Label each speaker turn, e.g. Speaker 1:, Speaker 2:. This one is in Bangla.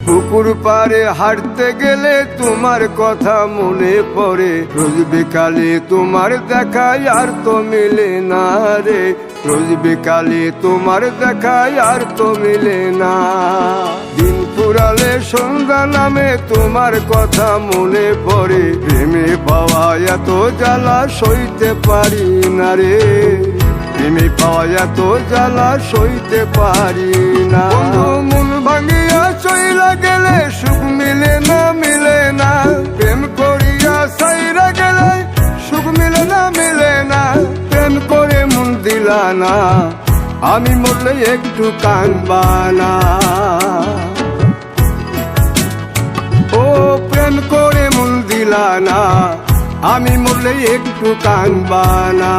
Speaker 1: পুকুর পাড়ে হাঁটতে গেলে তোমার কথা মনে পড়ে, রোজ বিকালে তোমার দেখা আর তো মিলে না রে, রোজ বিকালে তোমার দেখা আর তো মিলে না। দিন ফুরালে সন্ধ্যা নামে তোমার কথা মনে পড়ে, প্রেমে পাওয়া এত জ্বালা সইতে পারি না রে, প্রেমে পাওয়া এত জ্বালা সইতে পারি না। মন ভাঙিয়া চইলা গেলে সুখ মিলে না, মিলে না, প্রেম করিয়া সাইরা গেলে সুখ মিলে না, মিলে না, প্রেম করে মন দিলা না, আমি মরলে একটু কাঁদবা না। ও প্রেম করে মন দিলা না, আমি মরলে একটু কাঁদবা না।